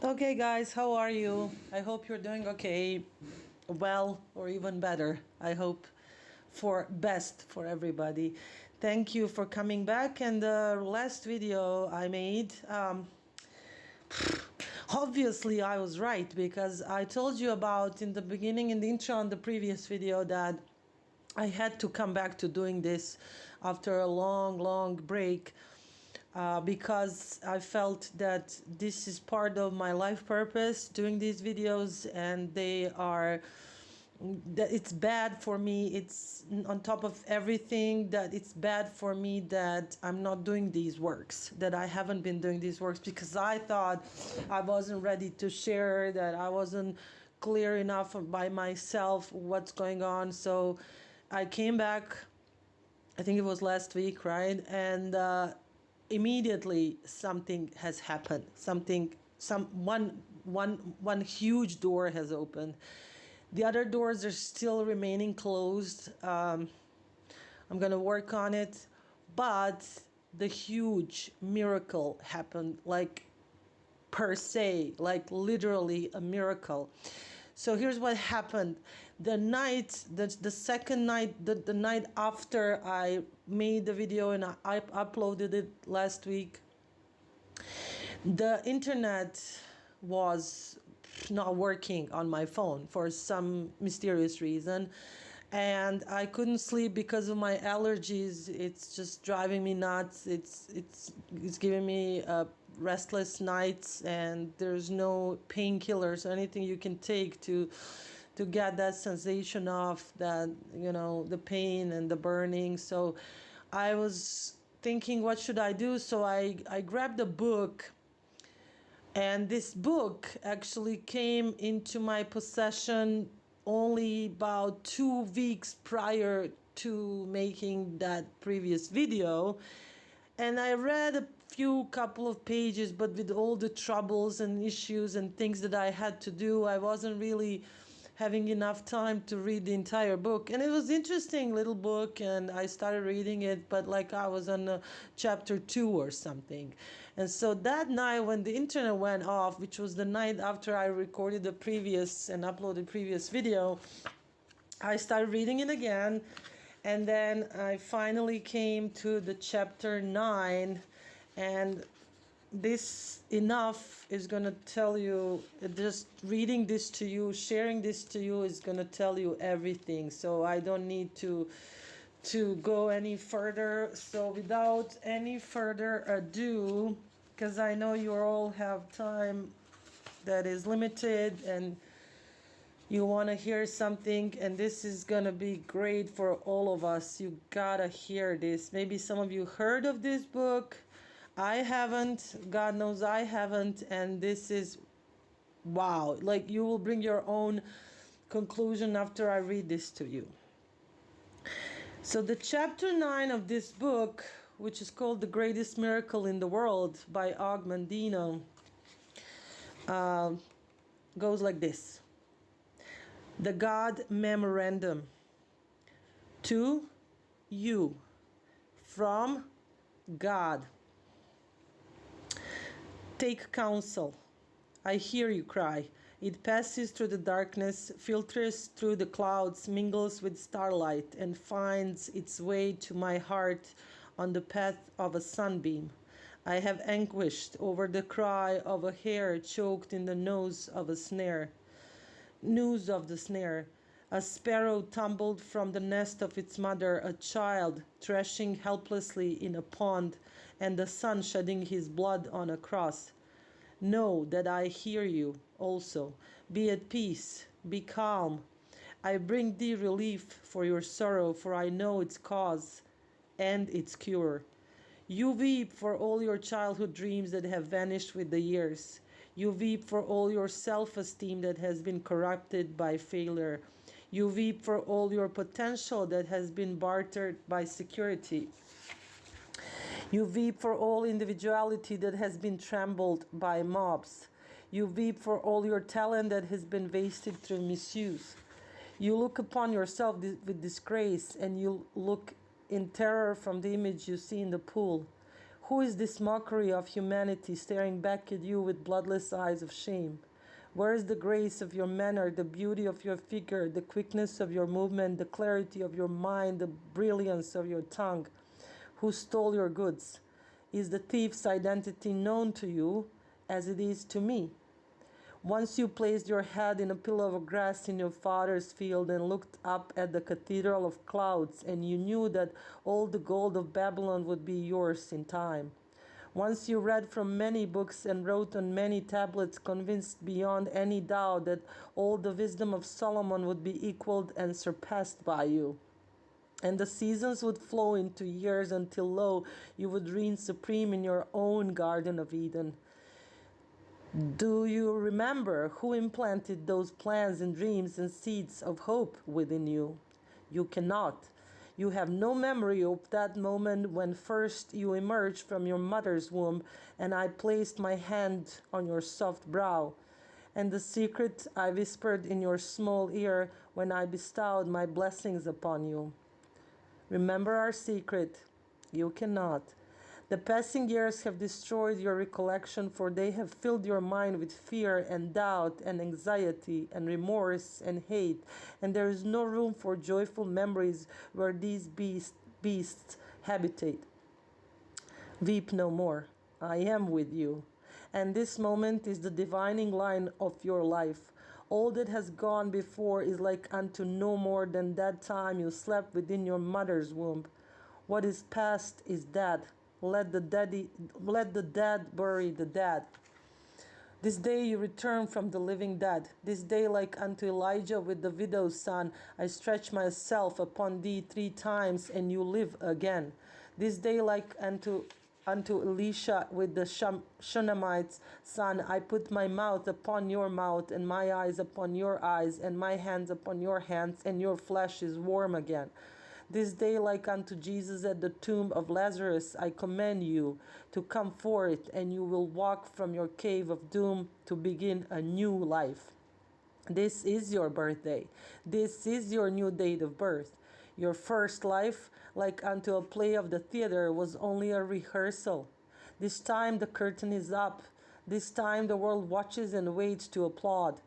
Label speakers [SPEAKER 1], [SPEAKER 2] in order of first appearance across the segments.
[SPEAKER 1] Okay, guys, how are you? I hope you're doing okay, well, or even better. I hope for best for everybody. Thank you for coming back. And the last video I made, obviously I was right because I told you about in the beginning, in the intro on the previous video, that I had to come back to doing this after a long, long break. Because I felt that this is part of my life purpose, doing these videos, and they are that it's bad for me. It's on top of everything that it's bad for me that I'm not doing these works, that I haven't been doing these works because I thought I wasn't ready to share, that I wasn't clear enough by myself what's going on. So I came back, I think it was last week, right? And immediately something has happened. One huge door has opened. The other doors are still remaining closed. I'm gonna work on it, but the huge miracle happened, like per se, like literally a miracle. So here's what happened. The second night, the night after I made the video and I uploaded it last week, the internet was not working on my phone for some mysterious reason, and I couldn't sleep because of my allergies. It's just driving me nuts. It's giving me restless nights, and there's no painkillers or anything you can take to get that sensation off, that, you know, the pain and the burning. So I was thinking, what should I do? So I grabbed a book, and this book actually came into my possession only about 2 weeks prior to making that previous video. And I read a couple of pages, but with all the troubles and issues and things that I had to do, I wasn't really having enough time to read the entire book. And it was interesting little book, and I started reading it, but like I was on chapter 2 or something. And so that night when the internet went off, which was the night after I recorded the previous and uploaded previous video, I started reading it again. And then I finally came to the chapter 9, and this enough is going to tell you, just reading this to you, sharing this to you is going to tell you everything. So I don't need to go any further. So without any further ado, because I know you all have time that is limited and you want to hear something, and this is going to be great for all of us. You gotta hear this. Maybe some of you heard of this book. I haven't. God knows I haven't. And this is wow. Like, you will bring your own conclusion after I read this to you. So the chapter 9 of this book, which is called The Greatest Miracle in the World by Og Mandino, goes like this. The God Memorandum. To you, from God. Take counsel. I hear you cry. It passes through the darkness, filters through the clouds, mingles with starlight, and finds its way to my heart on the path of a sunbeam. I have anguished over the cry of a hare choked in the nose of a snare. News of the snare. A sparrow tumbled from the nest of its mother, a child thrashing helplessly in a pond, and the son shedding his blood on a cross. Know that I hear you also. Be at peace, be calm. I bring thee relief for your sorrow, for I know its cause and its cure. You weep for all your childhood dreams that have vanished with the years. You weep for all your self-esteem that has been corrupted by failure. You weep for all your potential that has been bartered by security. You weep for all individuality that has been trampled by mobs. You weep for all your talent that has been wasted through misuse. You look upon yourself with disgrace, and you look in terror from the image you see in the pool. Who is this mockery of humanity staring back at you with bloodless eyes of shame? Where is the grace of your manner, the beauty of your figure, the quickness of your movement, the clarity of your mind, the brilliance of your tongue? Who stole your goods? Is the thief's identity known to you as it is to me? Once you placed your head in a pillow of grass in your father's field and looked up at the cathedral of clouds, and you knew that all the gold of Babylon would be yours in time. Once you read from many books and wrote on many tablets, convinced beyond any doubt that all the wisdom of Solomon would be equaled and surpassed by you. And the seasons would flow into years until, lo, you would reign supreme in your own Garden of Eden. Do you remember who implanted those plans and dreams and seeds of hope within you? You cannot. You have no memory of that moment when first you emerged from your mother's womb and I placed my hand on your soft brow, and the secret I whispered in your small ear when I bestowed my blessings upon you. Remember our secret. You cannot. The passing years have destroyed your recollection, for they have filled your mind with fear and doubt and anxiety and remorse and hate, and there is no room for joyful memories where these beasts habitate. Weep no more. I am with you. And this moment is the divining line of your life. All that has gone before is like unto no more than that time you slept within your mother's womb. What is past is dead. Let the dead bury the dead. This day you return from the living dead. This day, like unto Elijah with the widow's son, I stretch myself upon thee 3 times, and you live again. This day, like unto Elisha with the Shunammite's son, I put my mouth upon your mouth, and my eyes upon your eyes, and my hands upon your hands, and your flesh is warm again. This day, like unto Jesus at the tomb of Lazarus, I command you to come forth, and you will walk from your cave of doom to begin a new life. This is your birthday. This is your new date of birth. Your first life, like unto a play of the theater, was only a rehearsal. This time the curtain is up. This time the world watches and waits to applaud.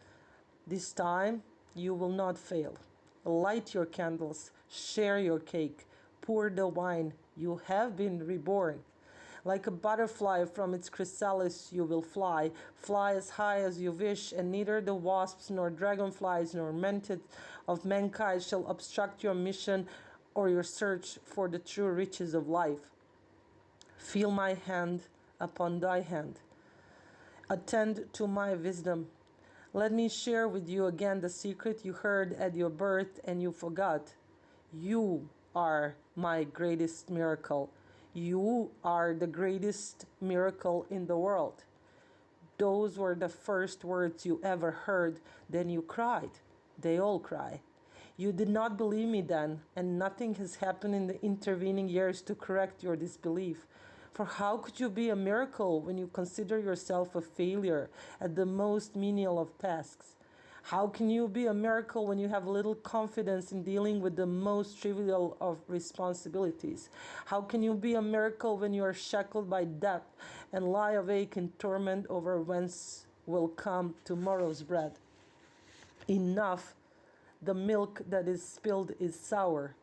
[SPEAKER 1] This time you will not fail. Light your candles, share your cake, pour the wine. You have been reborn. Like a butterfly from its chrysalis you will fly. Fly as high as you wish, and neither the wasps nor dragonflies nor mented of mankind shall obstruct your mission or your search for the true riches of life. Feel my hand upon thy hand. Attend to my wisdom. Let me share with you again the secret you heard at your birth and you forgot. You are my greatest miracle. You are the greatest miracle in the world. Those were the first words you ever heard. Then you cried. They all cry. You did not believe me then, and nothing has happened in the intervening years to correct your disbelief. For how could you be a miracle when you consider yourself a failure at the most menial of tasks? How can you be a miracle when you have little confidence in dealing with the most trivial of responsibilities? How can you be a miracle when you are shackled by debt and lie awake in torment over whence will come tomorrow's bread? Enough! The milk that is spilled is sour.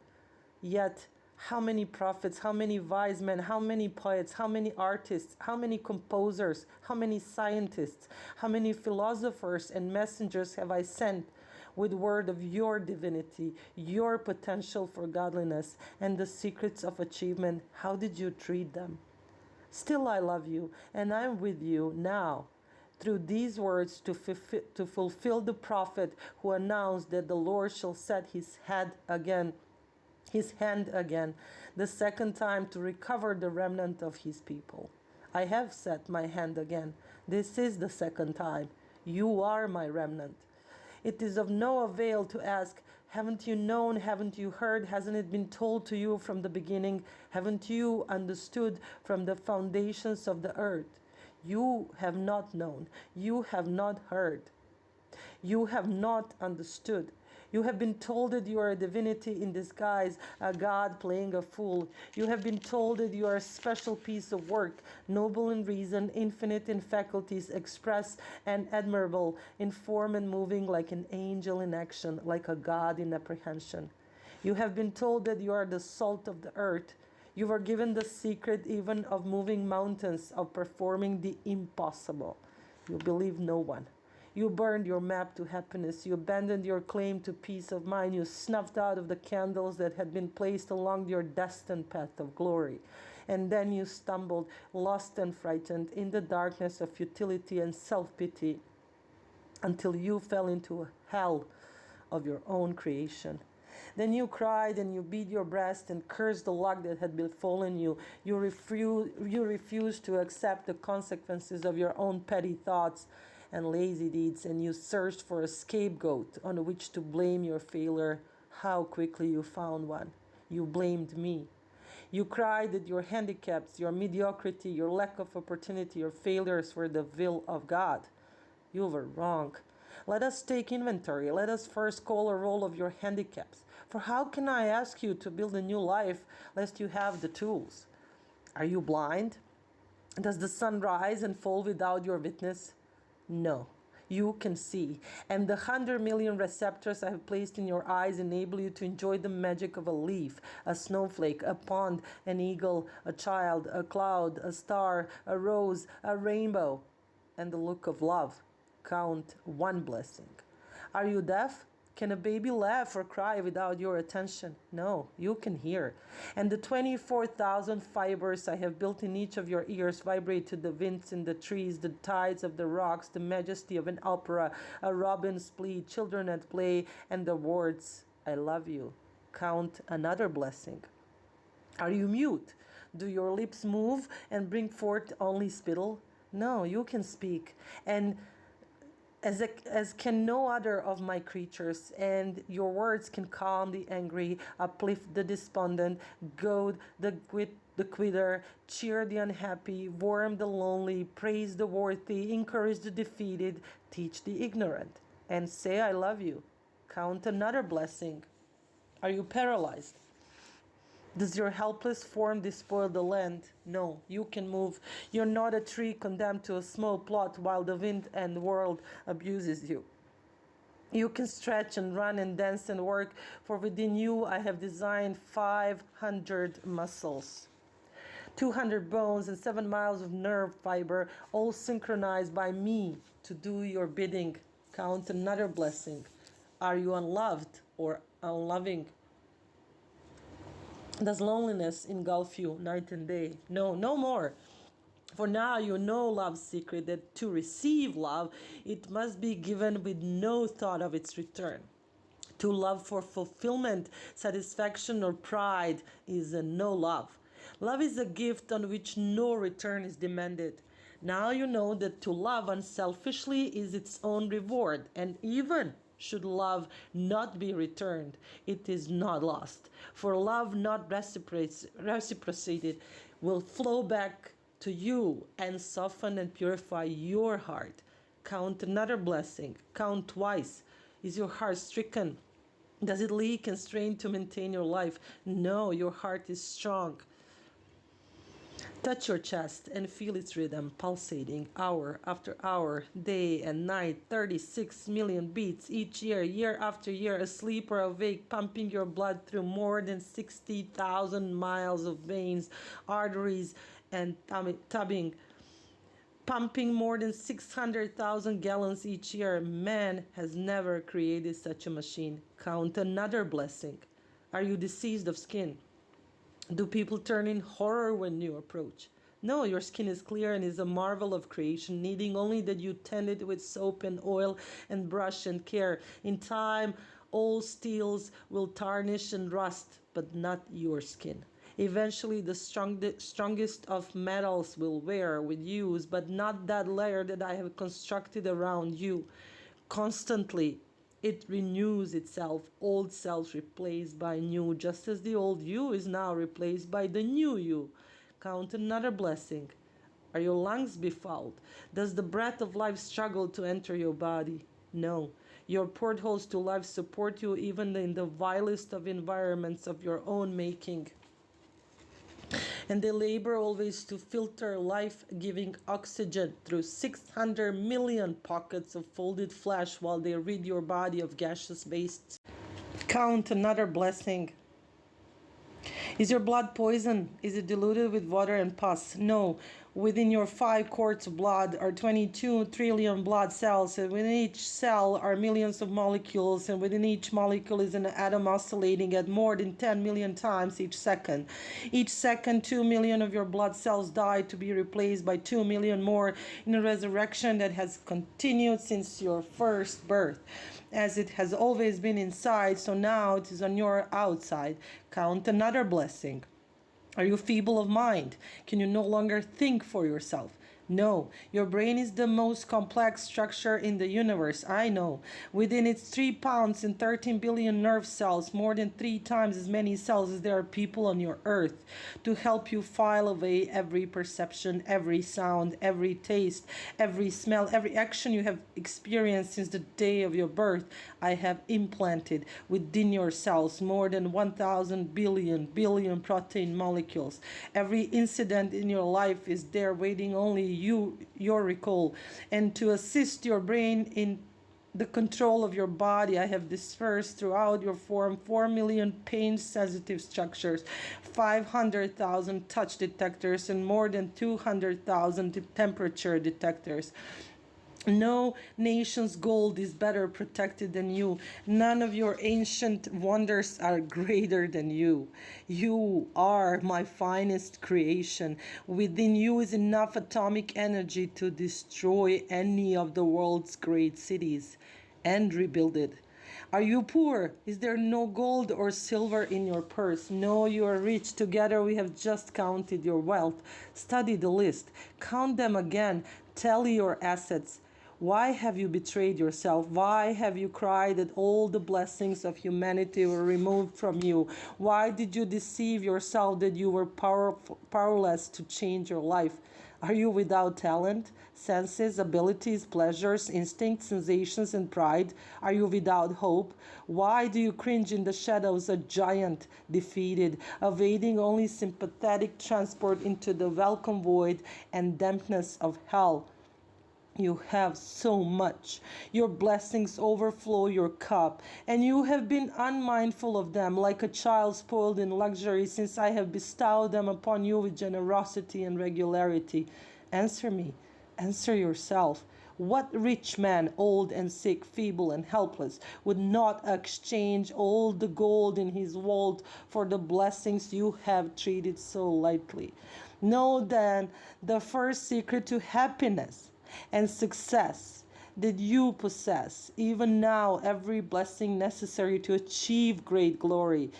[SPEAKER 1] Yet, how many prophets, how many wise men, how many poets, how many artists, how many composers, how many scientists, how many philosophers and messengers have I sent with word of your divinity, your potential for godliness, and the secrets of achievement? How did you treat them? Still I love you, and I am with you now. Through these words to fulfill the prophet who announced that the Lord shall set his hand again, the second time to recover the remnant of his people. I have set my hand again. This is the second time. You are my remnant. It is of no avail to ask, haven't you known, haven't you heard, hasn't it been told to you from the beginning, haven't you understood from the foundations of the earth? You have not known, you have not heard, you have not understood. You have been told that you are a divinity in disguise, a god playing a fool. You have been told that you are a special piece of work, noble in reason, infinite in faculties, express and admirable, in form and moving like an angel in action, like a god in apprehension. You have been told that you are the salt of the earth. You were given the secret even of moving mountains, of performing the impossible. You believe no one. You burned your map to happiness. You abandoned your claim to peace of mind. You snuffed out of the candles that had been placed along your destined path of glory. And then you stumbled, lost and frightened, in the darkness of futility and self-pity, until you fell into a hell of your own creation. Then you cried and you beat your breast and cursed the luck that had befallen you. You refused to accept the consequences of your own petty thoughts and lazy deeds, and you searched for a scapegoat on which to blame your failure. How quickly you found one. You blamed me. You cried that your handicaps, your mediocrity, your lack of opportunity, your failures were the will of God. You were wrong. Let us take inventory. Let us first call a roll of your handicaps. For how can I ask you to build a new life lest you have the tools? Are you blind? Does the sun rise and fall without your witness? No, you can see. And the 100 million receptors I have placed in your eyes enable you to enjoy the magic of a leaf, a snowflake, a pond, an eagle, a child, a cloud, a star, a rose, a rainbow, and the look of love. Count one blessing. Are you deaf? Can a baby laugh or cry without your attention? No, you can hear. And the 24,000 fibers I have built in each of your ears vibrate to the winds in the trees, the tides of the rocks, the majesty of an opera, a robin's plea, children at play, and the words, I love you. Count another blessing. Are you mute? Do your lips move and bring forth only spittle? No, you can speak. And as can no other of my creatures, and your words can calm the angry, uplift the despondent, goad the quitter, cheer the unhappy, warm the lonely, praise the worthy, encourage the defeated, teach the ignorant, and say I love you. Count another blessing. Are you paralyzed? Does your helpless form despoil the land? No, you can move. You're not a tree condemned to a small plot while the wind and world abuses you. You can stretch and run and dance and work, for within you I have designed 500 muscles, 200 bones, and 7 miles of nerve fiber, all synchronized by me to do your bidding. Count another blessing. Are you unloved or unloving? Does loneliness engulf you night and day? No, no more. For now you know love's secret, that to receive love, it must be given with no thought of its return. To love for fulfillment, satisfaction, or pride is a no love. Love is a gift on which no return is demanded. Now you know that to love unselfishly is its own reward, and even should love not be returned, it is not lost. For love not reciprocated will flow back to you and soften and purify your heart. Count another blessing. Count twice. Is your heart stricken? Does it leak and strain to maintain your life? No, your heart is strong. Touch your chest and feel its rhythm pulsating hour after hour, day and night, 36 million beats each year, year after year, asleep or awake, pumping your blood through more than 60,000 miles of veins, arteries, and tubbing, pumping more than 600,000 gallons each year. Man has never created such a machine. Count another blessing. Are you diseased of skin? Do people turn in horror when you approach? No, your skin is clear and is a marvel of creation, needing only that you tend it with soap and oil and brush and care. In time, all steels will tarnish and rust, but not your skin. Eventually, the strongest of metals will wear with use, but not that layer that I have constructed around you. Constantly, it renews itself, old selves replaced by new, just as the old you is now replaced by the new you. Count another blessing. Are your lungs befouled? Does the breath of life struggle to enter your body? No. Your portholes to life support you even in the vilest of environments of your own making. And they labor always to filter life-giving oxygen through 600 million pockets of folded flesh while they rid your body of gaseous wastes. Count another blessing. Is your blood poison? Is it diluted with water and pus? No. Within your 5 quarts of blood are 22 trillion blood cells, and within each cell are millions of molecules, and within each molecule is an atom oscillating at more than 10 million times each second. Each second, 2 million of your blood cells die to be replaced by 2 million more in a resurrection that has continued since your first birth. As it has always been inside, so now it is on your outside. Count another blessing. Are you feeble of mind? Can you no longer think for yourself? No, your brain is the most complex structure in the universe, I know. Within its 3 pounds and 13 billion nerve cells, more than 3 times as many cells as there are people on your earth, to help you file away every perception, every sound, every taste, every smell, every action you have experienced since the day of your birth. I have implanted within your cells more than 1,000 billion protein molecules. Every incident in your life is there waiting only your recall, and to assist your brain in the control of your body, I have dispersed throughout your form 4 million pain sensitive structures, 500,000 touch detectors, and more than 200,000 temperature detectors. No nation's gold is better protected than you. None of your ancient wonders are greater than you. You are my finest creation. Within you is enough atomic energy to destroy any of the world's great cities and rebuild it. Are you poor? Is there no gold or silver in your purse? No, you are rich. Together we have just counted your wealth. Study the list. Count them again. Tally your assets. Why have you betrayed yourself? Why have you cried that all the blessings of humanity were removed from you? Why did you deceive yourself that you were powerless to change your life? Are you without talent, senses, abilities, pleasures, instincts, sensations, and pride? Are you without hope? Why do you cringe in the shadows, a giant, defeated, evading only sympathetic transport into the welcome void and dampness of hell? You have so much. Your blessings overflow your cup, and you have been unmindful of them, like a child spoiled in luxury, since I have bestowed them upon you with generosity and regularity. Answer me. Answer yourself. What rich man, old and sick, feeble and helpless, would not exchange all the gold in his vault for the blessings you have treated so lightly? Know then the first secret to happiness and success that you possess, even now, every blessing necessary to achieve great glory.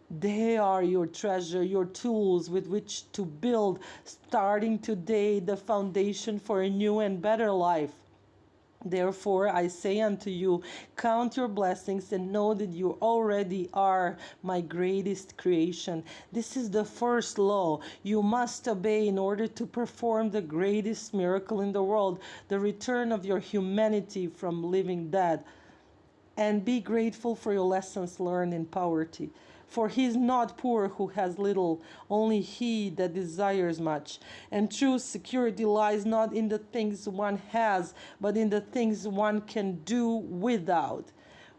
[SPEAKER 1] They are your treasure, your tools with which to build, starting today, the foundation for a new and better life. Therefore, I say unto you, count your blessings and know that you already are my greatest creation. This is the first law you must obey in order to perform the greatest miracle in the world, the return of your humanity from living dead. And be grateful for your lessons learned in poverty. For he is not poor who has little, only he that desires much. And true security lies not in the things one has, but in the things one can do without.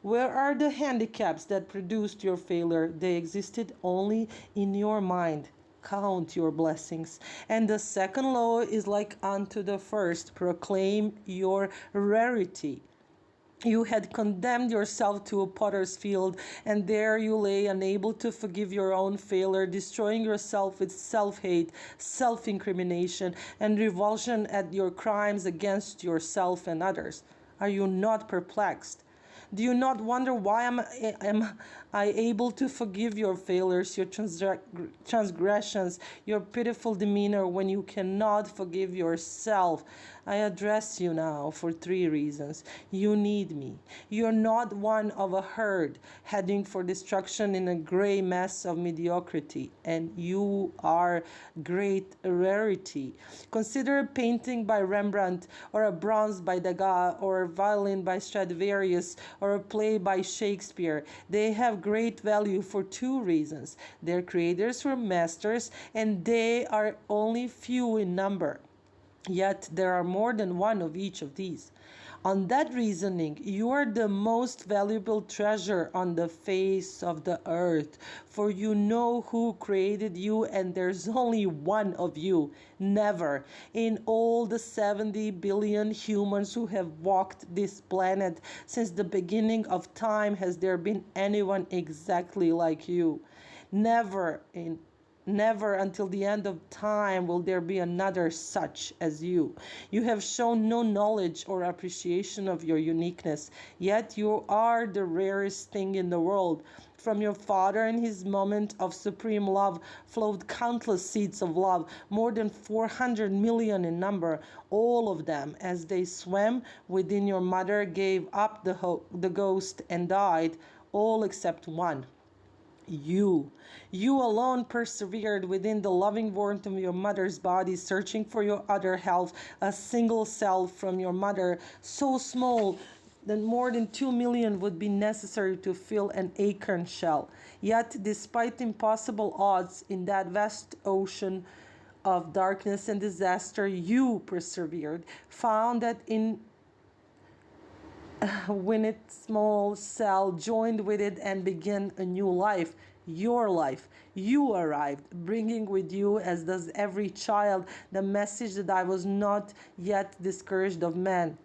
[SPEAKER 1] Where are the handicaps that produced your failure? They existed only in your mind. Count your blessings. And the second law is like unto the first: proclaim your rarity. You had condemned yourself to a potter's field, and there you lay, unable to forgive your own failure, destroying yourself with self-hate, self-incrimination, and revulsion at your crimes against yourself and others. Are you not perplexed? Do you not wonder why am I able to forgive your failures, your transgressions, your pitiful demeanor, when you cannot forgive yourself? I address you now for 3 reasons. You need me. You're not one of a herd heading for destruction in a gray mess of mediocrity, and you are great rarity. Consider a painting by Rembrandt, or a bronze by Degas, or a violin by Stradivarius, or a play by Shakespeare. They have great value for 2 reasons. Their creators were masters, and they are only few in number. Yet there are more than one of each of these. On that reasoning, you are the most valuable treasure on the face of the earth, for you know who created you, and there's only one of you. Never, in all the 70 billion humans who have walked this planet since the beginning of time, has there been anyone exactly like you. Never until the end of time will there be another such as you. You have shown no knowledge or appreciation of your uniqueness, yet you are the rarest thing in the world. From your Father in his moment of supreme love flowed countless seeds of love, more than 400 million in number. All of them, as they swam within your mother, gave up the ghost and died, all except one. You alone persevered within the loving warmth of your mother's body, searching for your other half, a single cell from your mother, so small that more than 2 million would be necessary to fill an acorn shell. Yet, despite impossible odds in that vast ocean of darkness and disaster, you persevered, found that in when its small cell joined with it and began a new life, your life. You arrived, bringing with you, as does every child, the message that I was not yet discouraged of man.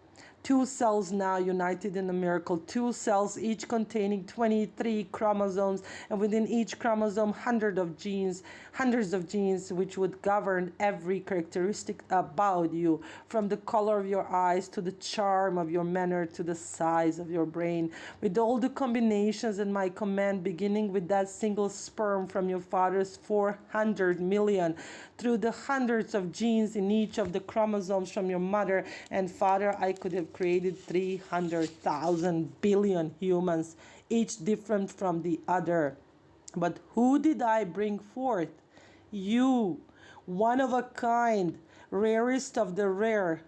[SPEAKER 1] 2 cells now united in a miracle, 2 cells each containing 23 chromosomes, and within each chromosome hundreds of genes which would govern every characteristic about you, from the color of your eyes to the charm of your manner to the size of your brain, with all the combinations at my command, beginning with that single sperm from your father's 400 million, through the hundreds of genes in each of the chromosomes from your mother and father. I could have created 300,000 billion humans, each different from the other. But who did I bring forth? You, one of a kind, rarest of the rare,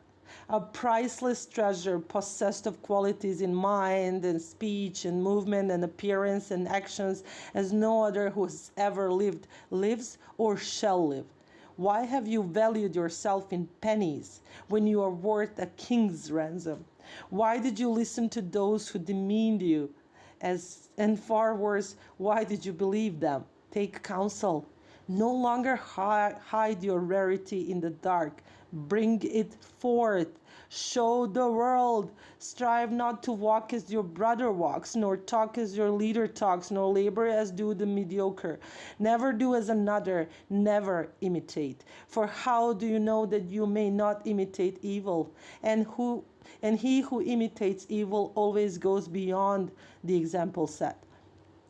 [SPEAKER 1] a priceless treasure possessed of qualities in mind and speech and movement and appearance and actions as no other who has ever lived, lives, or shall live. Why have you valued yourself in pennies when you are worth a king's ransom? Why did you listen to those who demeaned you? And far worse, why did you believe them? Take counsel. No longer hide your rarity in the dark. Bring it forth. Show the world. Strive not to walk as your brother walks, nor talk as your leader talks, nor labor as do the mediocre. Never do as another. Never imitate. For how do you know that you may not imitate evil? And he who imitates evil always goes beyond the example set,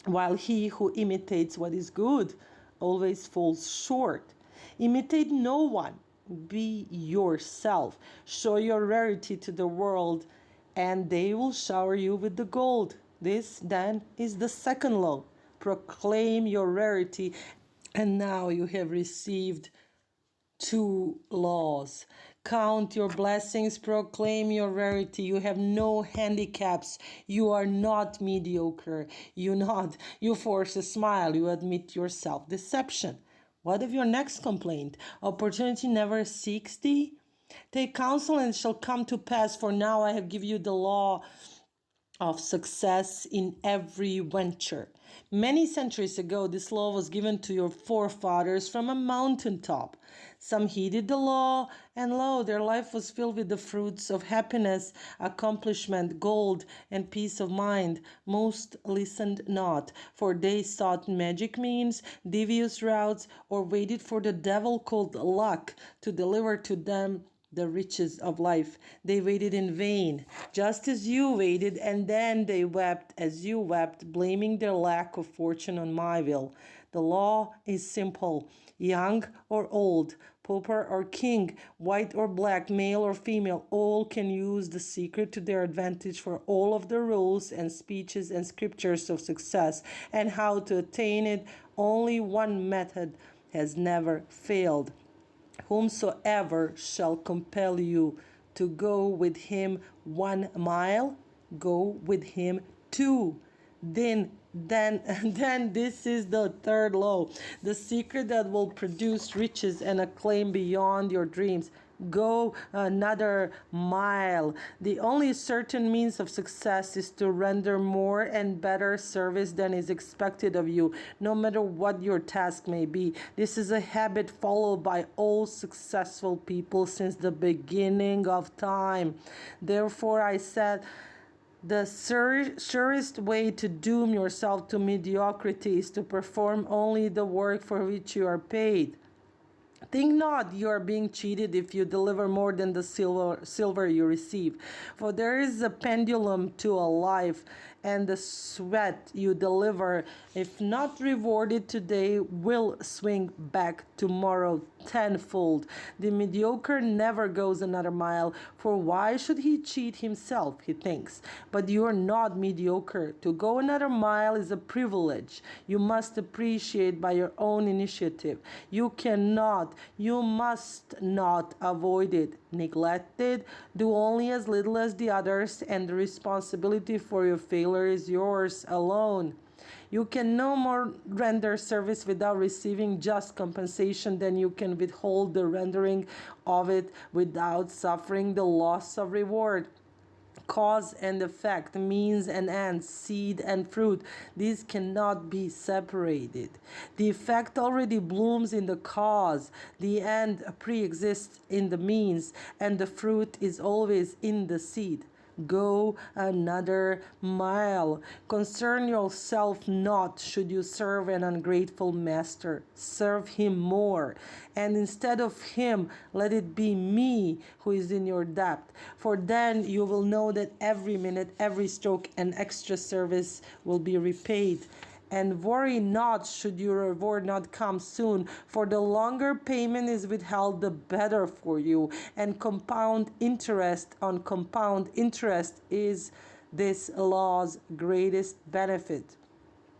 [SPEAKER 1] while he who imitates what is good always falls short. Imitate no one. Be yourself. Show your rarity to the world, and they will shower you with the gold. This, then, is the second law. Proclaim your rarity, and now you have received 2 laws. Count your blessings, proclaim your rarity. You have no handicaps. You are not mediocre. You force a smile. You admit your self-deception. What of your next complaint? Opportunity never seeks thee? Take counsel and it shall come to pass, for now I have given you the law of success in every venture. Many centuries ago, this law was given to your forefathers from a mountaintop. Some heeded the law, and lo, their life was filled with the fruits of happiness, accomplishment, gold, and peace of mind. Most listened not, for they sought magic means, devious routes, or waited for the devil called luck to deliver to them the riches of life. They waited in vain, just as you waited, and then they wept as you wept, blaming their lack of fortune on my will. The law is simple. Young or old, pauper or king, white or black, male or female, all can use the secret to their advantage for all of the rules and speeches and scriptures of success and how to attain it. Only one method has never failed. Whomsoever shall compel you to go with him 1 mile, go with him 2. Then this is the third law, the secret that will produce riches and acclaim beyond your dreams. Go another mile. The only certain means of success is to render more and better service than is expected of you, no matter what your task may be. This is a habit followed by all successful people since the beginning of time. Therefore, I said, the surest way to doom yourself to mediocrity is to perform only the work for which you are paid. Think not you are being cheated if you deliver more than the silver you receive. For there is a pendulum to a life, and the sweat you deliver, if not rewarded today, will swing back tomorrow tenfold. The mediocre never goes another mile, for why should he cheat himself, he thinks. But you are not mediocre. To go another mile is a privilege you must appreciate by your own initiative. You must not avoid it, neglect it, do only as little as the others, and the responsibility for your failure is yours alone. You can no more render service without receiving just compensation than you can withhold the rendering of it without suffering the loss of reward. Cause and effect, means and end, seed and fruit, these cannot be separated. The effect already blooms in the cause, the end pre-exists in the means, and the fruit is always in the seed. Go another mile. Concern yourself not should you serve an ungrateful master. Serve him more. And instead of him, let it be me who is in your debt. For then you will know that every minute, every stroke, and extra service will be repaid. And worry not should your reward not come soon, for the longer payment is withheld, the better for you. And compound interest on compound interest is this law's greatest benefit.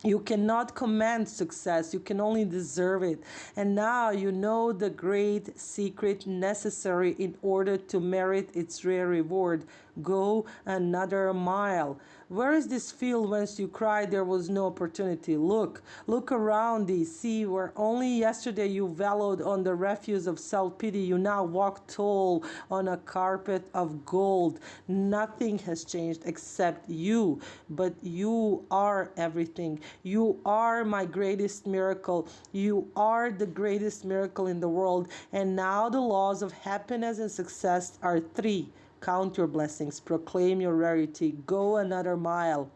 [SPEAKER 1] You cannot command success, you can only deserve it. And now you know the great secret necessary in order to merit its rare reward. Go another mile. Where is this field whence you cried there was no opportunity? Look around thee. See, where only yesterday you wallowed on the refuse of self-pity, you now walk tall on a carpet of gold. Nothing has changed except you, but you are everything. You are my greatest miracle. You are the greatest miracle in the world. And now the laws of happiness and success are 3. Count your blessings, proclaim your rarity, go another mile.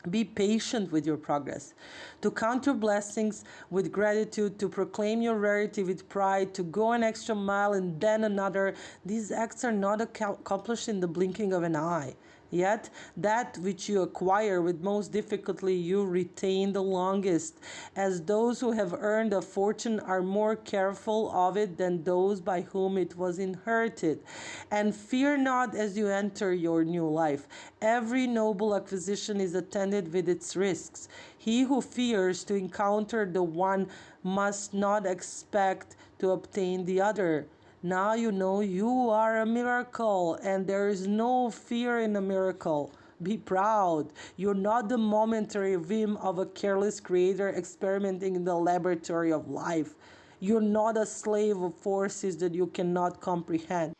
[SPEAKER 1] Be patient with your progress. To count your blessings with gratitude, to proclaim your rarity with pride, to go an extra mile and then another, these acts are not accomplished in the blinking of an eye. Yet that which you acquire with most difficulty you retain the longest, as those who have earned a fortune are more careful of it than those by whom it was inherited. And fear not as you enter your new life. Every noble acquisition is attended with its risks. He who fears to encounter the one must not expect to obtain the other. Now you know you are a miracle, and there is no fear in a miracle. Be proud. You're not the momentary whim of a careless creator experimenting in the laboratory of life. You're not a slave of forces that you cannot comprehend.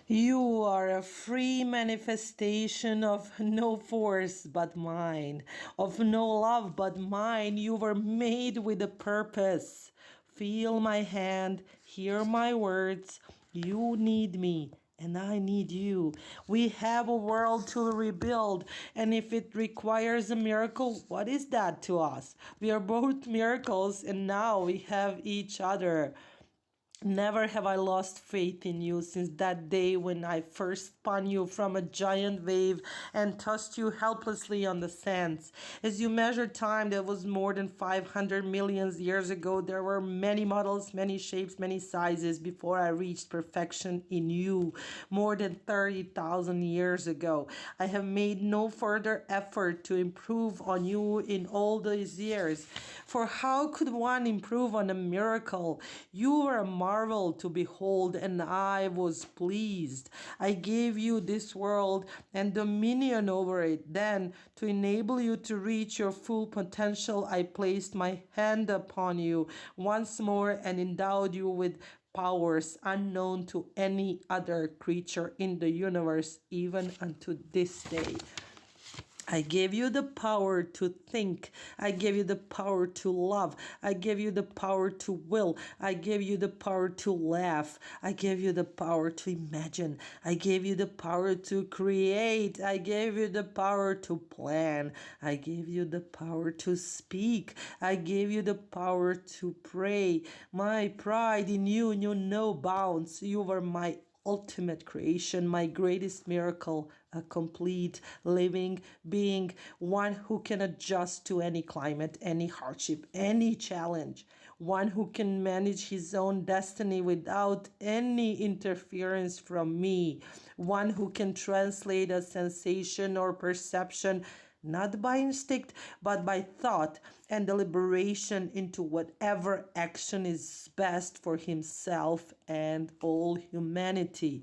[SPEAKER 1] You are a free manifestation of no force but mine, of no love but mine. You were made with a purpose. Feel my hand, hear my words. You need me, and I need you. We have a world to rebuild, and if it requires a miracle, what is that to us? We are both miracles, and now we have each other. Never have I lost faith in you since that day when I first spun you from a giant wave and tossed you helplessly on the sands. As you measured time, that was more than 500 million years ago. There were many models, many shapes, many sizes before I reached perfection in you more than 30,000 years ago. I have made no further effort to improve on you in all these years. For how could one improve on a miracle? You were a marvel to behold, and I was pleased. I gave you this world and dominion over it. Then, to enable you to reach your full potential, I placed my hand upon you once more and endowed you with powers unknown to any other creature in the universe, even unto this day. I gave you the power to think. I gave you the power to love. I gave you the power to will. I gave you the power to laugh. I gave you the power to imagine. I gave you the power to create. I gave you the power to plan. I gave you the power to speak. I gave you the power to pray. My pride in you knew no bounds. You were my ultimate creation, my greatest miracle, a complete living being, one who can adjust to any climate, any hardship, any challenge, one who can manage his own destiny without any interference from me, one who can translate a sensation or perception not by instinct, but by thought and deliberation into whatever action is best for himself and all humanity.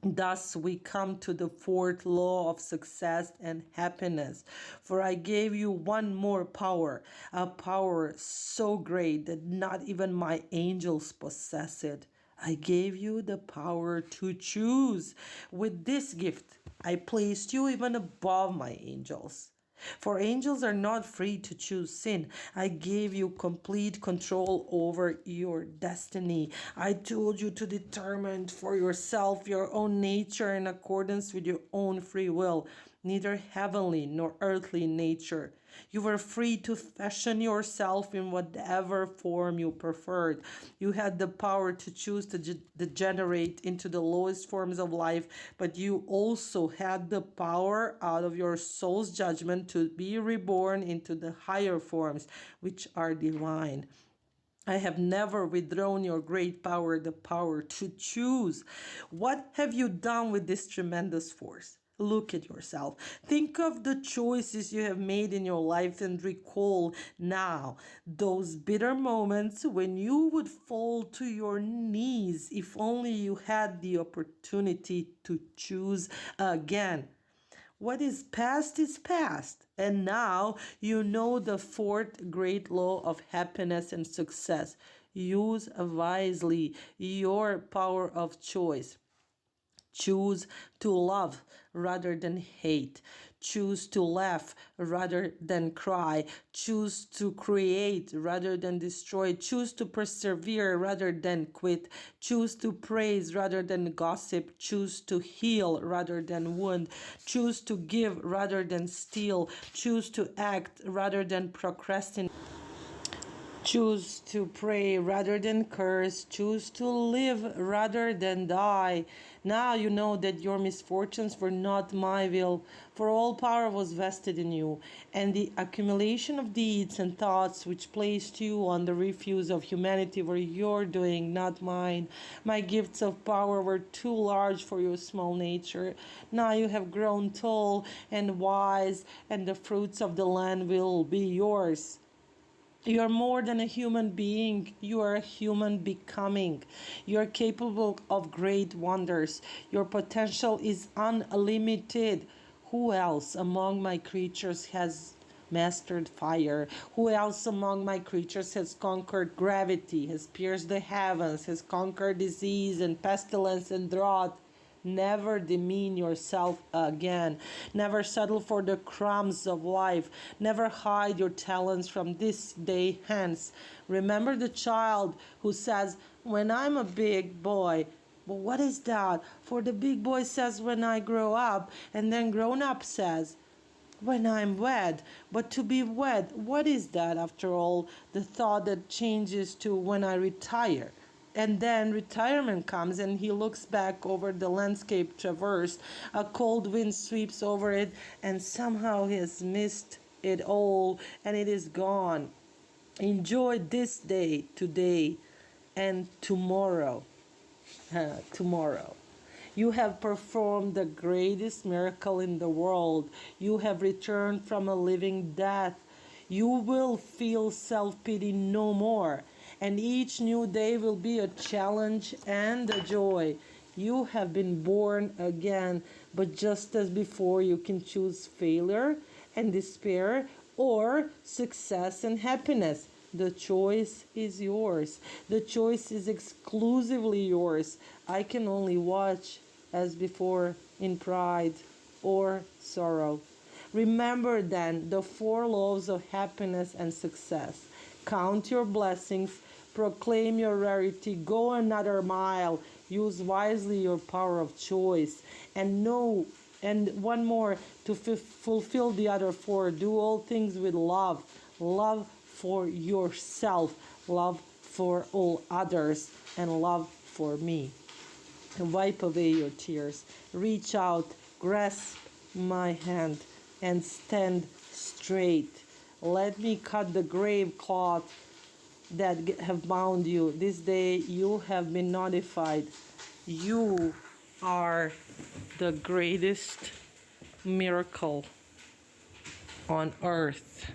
[SPEAKER 1] Thus, we come to the fourth law of success and happiness. For I gave you one more power, a power so great that not even my angels possess it. I gave you the power to choose. With this gift, I placed you even above my angels. For angels are not free to choose sin. I gave you complete control over your destiny. I told you to determine for yourself your own nature in accordance with your own free will, neither heavenly nor earthly nature. You were free to fashion yourself in whatever form you preferred. You had the power to choose to degenerate into the lowest forms of life, but you also had the power out of your soul's judgment to be reborn into the higher forms, which are divine. I have never withdrawn your great power, the power to choose. What have you done with this tremendous force? Look at yourself. Think of the choices you have made in your life and recall now those bitter moments when you would fall to your knees if only you had the opportunity to choose again. What is past, and now you know the fourth great law of happiness and success. Use wisely your power of choice. Choose to love rather than hate. Choose to laugh rather than cry. Choose to create rather than destroy. Choose to persevere rather than quit. Choose to praise rather than gossip. Choose to heal rather than wound. Choose to give rather than steal. Choose to act rather than procrastinate. Choose to pray rather than curse. Choose to live rather than die. Now you know that your misfortunes were not my will, for all power was vested in you, and the accumulation of deeds and thoughts which placed you on the refuse of humanity were your doing, not mine. My gifts of power were too large for your small nature. Now you have grown tall and wise, and the fruits of the land will be yours. You are more than a human being. You are a human becoming. You are capable of great wonders. Your potential is unlimited. Who else among my creatures has mastered fire? Who else among my creatures has conquered gravity, has pierced the heavens, has conquered disease and pestilence and drought? Never demean yourself again. Never settle for the crumbs of life. Never hide your talents from this day hence. Remember the child who says, "When I'm a big boy." But what is that? For the big boy says, "When I grow up," and then grown up says, "When I'm wed." But to be wed, what is that after all? The thought that changes to "when I retire." And then retirement comes, and he looks back over the landscape traversed. A cold wind sweeps over it, and somehow he has missed it all, and it is gone. Enjoy this day, today, and tomorrow. Tomorrow. You have performed the greatest miracle in the world. You have returned from a living death. You will feel self pity no more, and each new day will be a challenge and a joy. You have been born again, but just as before, you can choose failure and despair or success and happiness. The choice is yours. The choice is exclusively yours. I can only watch as before in pride or sorrow. Remember then the four laws of happiness and success. Count your blessings, proclaim your rarity, go another mile, use wisely your power of choice, and know, and one more, to fulfill the other four. Do all things with love. Love for yourself, love for all others, and love for me. And wipe away your tears. Reach out, grasp my hand, and stand straight. Let me cut the grave cloth that have bound you. This day you have been notified. You are the greatest miracle on earth.